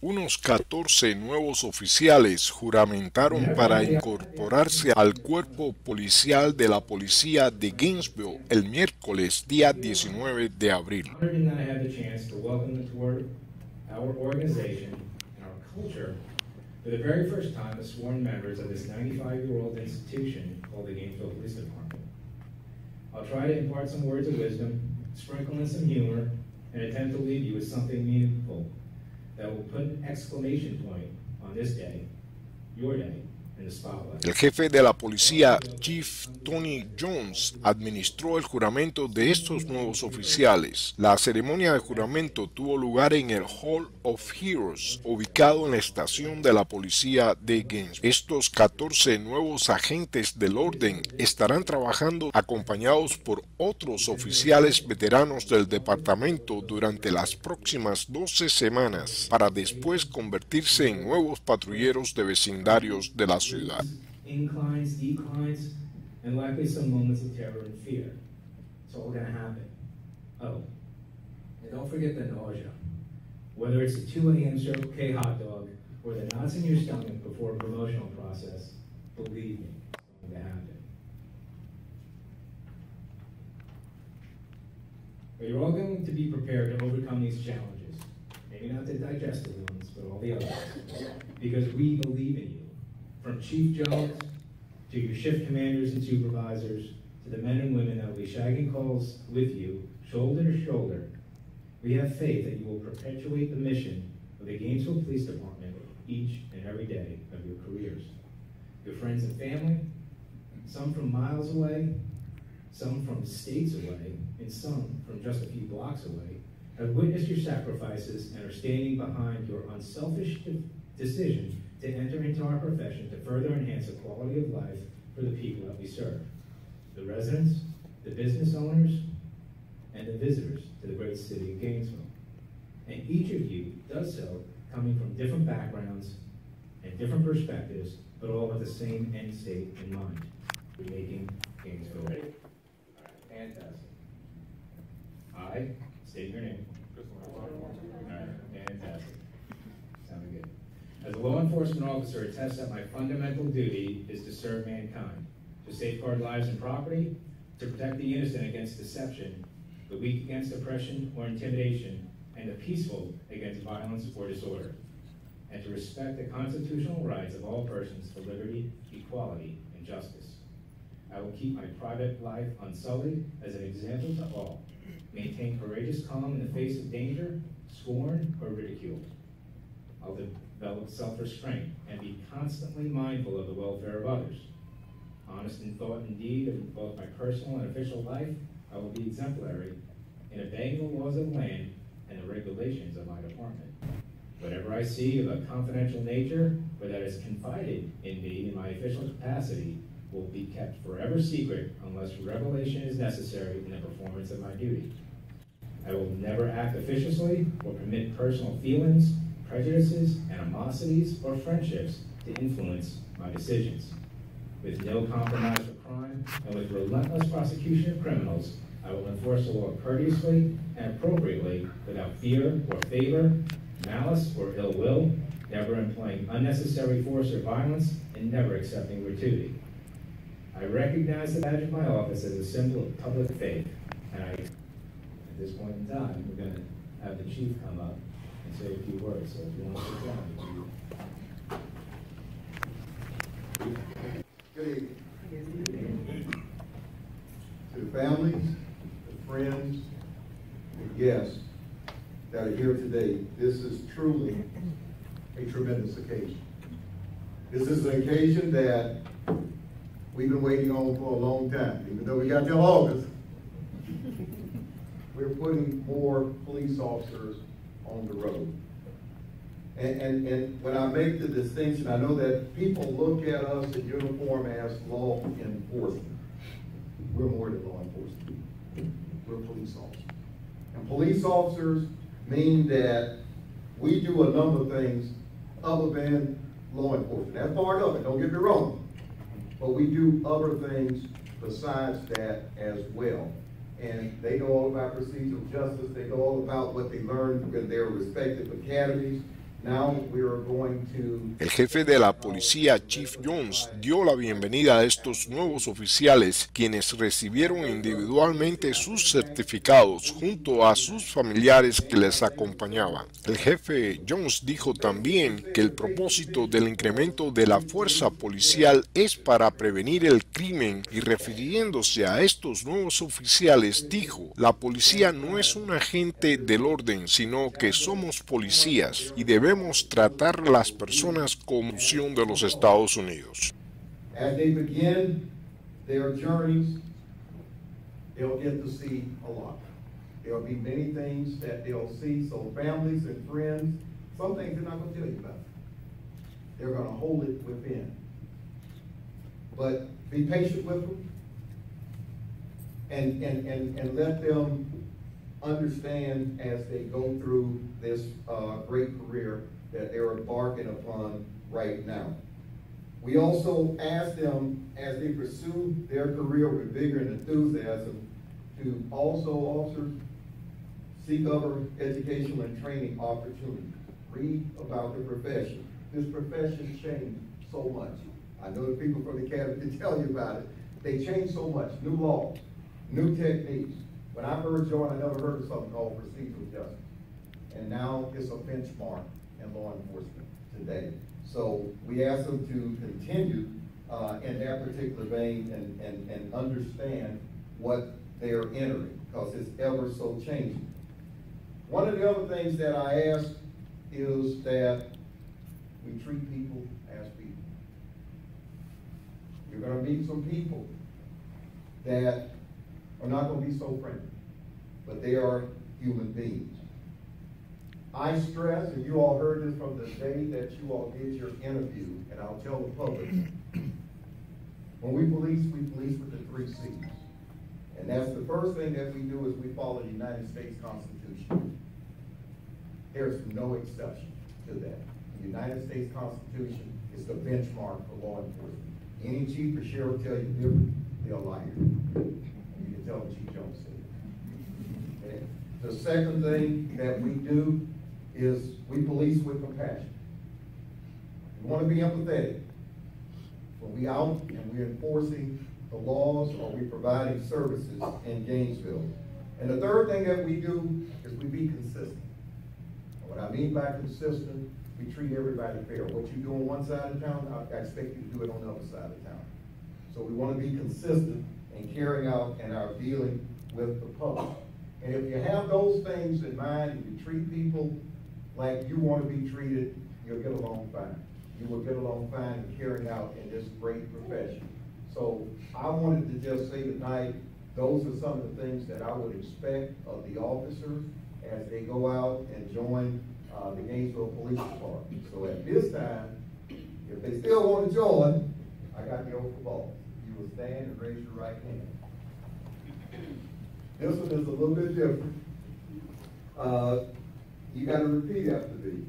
Unos 14 nuevos oficiales juramentaron para incorporarse al cuerpo policial de la policía de Gainesville el miércoles día 19 de abril. Honored in that I have the chance to welcome them toward our organization and our culture for the very first time as sworn members of this 95-year-old institution called the Gainesville Police Department. I'll try to impart some words of wisdom, sprinkle in some humor, and attempt to leave you with something meaningful that will put an exclamation point on this day, your day, in the spotlight. El jefe de la policía, Chief Tony Jones, administró el juramento de estos nuevos oficiales. La ceremonia de juramento tuvo lugar en el Hall of Heroes, ubicado en la estación de la policía de Gainesville. Estos 14 nuevos agentes del orden estarán trabajando acompañados por otros oficiales veteranos del departamento durante las próximas 12 semanas, para después convertirse en nuevos patrulleros de vecindarios de la ciudad. Inclines, declines, and likely some moments of terror and fear. It's all going to happen. Oh, and don't forget the nausea. Whether it's a 2 a.m. Circle K hot dog or the knots in your stomach before a promotional process, believe me, it's going to happen. But you're all going to be prepared to overcome these challenges. Maybe not the digestive ones, but all the others. Because we believe in you. From Chief Jones to your shift commanders and supervisors to the men and women that will be shagging calls with you, shoulder to shoulder, we have faith that you will perpetuate the mission of the Gainesville Police Department each and every day of your careers. Your friends and family, some from miles away, some from states away, and some from just a few blocks away, have witnessed your sacrifices and are standing behind your unselfish decision to enter into our profession to further enhance the quality of life for the people that we serve. The residents, the business owners, and the visitors to the great city of Gainesville. And each of you does so coming from different backgrounds and different perspectives, but all with the same end state in mind, making Gainesville great. All right, fantastic. I state your name. All right, fantastic. Sounded good. As a law enforcement officer, attest that my fundamental duty is to serve mankind, to safeguard lives and property, to protect the innocent against deception, the weak against oppression or intimidation, and the peaceful against violence or disorder, and to respect the constitutional rights of all persons for liberty, equality, and justice. I will keep my private life unsullied as an example to all, maintain courageous calm in the face of danger, scorn, or ridicule. I'll develop self-restraint and be constantly mindful of the welfare of others. Honest in thought and deed in both my personal and official life, I will be exemplary in obeying the laws of the land and the regulations of my department. Whatever I see of a confidential nature or that is confided in me in my official capacity will be kept forever secret unless revelation is necessary in the performance of my duty. I will never act officiously or permit personal feelings, prejudices, animosities, or friendships to influence my decisions. With no compromise for crime and with relentless prosecution of criminals, I will enforce the law courteously and appropriately without fear or favor, malice or ill will, never employing unnecessary force or violence, and never accepting gratuity. I recognize the badge of my office as a symbol of public faith, and at this point in time, we're going to have the chief come up and say a few words. So if you want to sit down. Good evening. To the families, the friends, the guests that are here today, this is truly a tremendous occasion. This is an occasion that we've been waiting on for a long time, even though we got till August. We're putting more police officers on the road. And when I make the distinction, I know that people look at us in uniform as law enforcement. We're more than law enforcement. We're police officers. And police officers mean that we do a number of things other than law enforcement. That's part of it, don't get me wrong. But we do other things besides that as well. And they know all about procedural justice. They know all about what they learned in their respective academies. Now we are going to... El jefe de la policía, Chief Jones, dio la bienvenida a estos nuevos oficiales, quienes recibieron individualmente sus certificados junto a sus familiares que les acompañaban. El jefe Jones dijo también que el propósito del incremento de la fuerza policial es para prevenir el crimen, y refiriéndose a estos nuevos oficiales dijo: la policía no es un agente del orden, sino que somos policías y debemos tratar a las personas como función de los Estados Unidos. As they begin their journeys, they'll get to see a lot. There'll be many things that they'll see, so families and friends, some things they're not going to tell you about. They're going to hold it within. But be patient with them and let them understand as they go through this great career that they're embarking upon right now. We also ask them, as they pursue their career with vigor and enthusiasm, to also, officers, seek other educational and training opportunities. Read about the profession. This profession changed so much. I know the people from the academy can tell you about it. They changed so much. New laws, new techniques. When I first joined, I never heard of something called procedural justice. And now it's a benchmark in law enforcement today. So we ask them to continue in that particular vein and understand what they're entering, because it's ever so changing. One of the other things that I ask is that we treat people as people. You're going to meet some people that are not going to be so friendly, but they are human beings. I stress, and you all heard this from the day that you all did your interview, and I'll tell the public, when we police with the 3 C's. And that's the first thing that we do is we follow the United States Constitution. There's no exception to that. The United States Constitution is the benchmark for law enforcement. Any chief or sheriff tell you different, they're a liar. You can tell what Chief Jones said. Okay? The second thing that we do is we police with compassion. We want to be empathetic. When we out and we're enforcing the laws or we're providing services in Gainesville. And the third thing that we do is we be consistent. And what I mean by consistent, we treat everybody fair. What you do on one side of town, I expect you to do it on the other side of town. So we want to be consistent in carrying out and our dealing with the public. And if you have those things in mind and you treat people like you want to be treated, you'll get along fine. You will get along fine in carrying out in this great profession. So I wanted to just say tonight, those are some of the things that I would expect of the officers as they go out and join the Gainesville Police Department. So at this time, if they still want to join, I got the oath of office. You will stand and raise your right hand. This one is a little bit different. You got to repeat after me.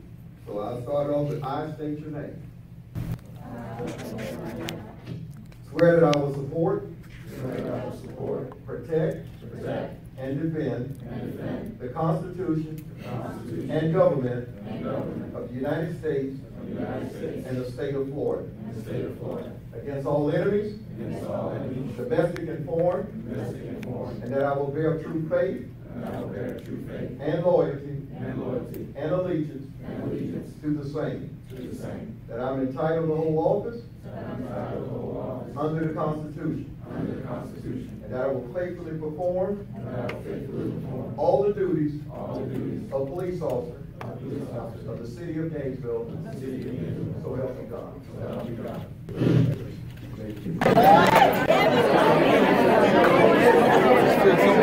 So I'll start off with I state your name. Swear that I will support, protect, and defend the Constitution and government of the United States and the state of Florida against all enemies, domestic and foreign, and that I will bear true faith and loyalty and allegiance to the same, that I'm entitled to hold office under the Constitution, and that I will faithfully perform all the duties of police officer of the city of Gainesville, so help me God. Thank you.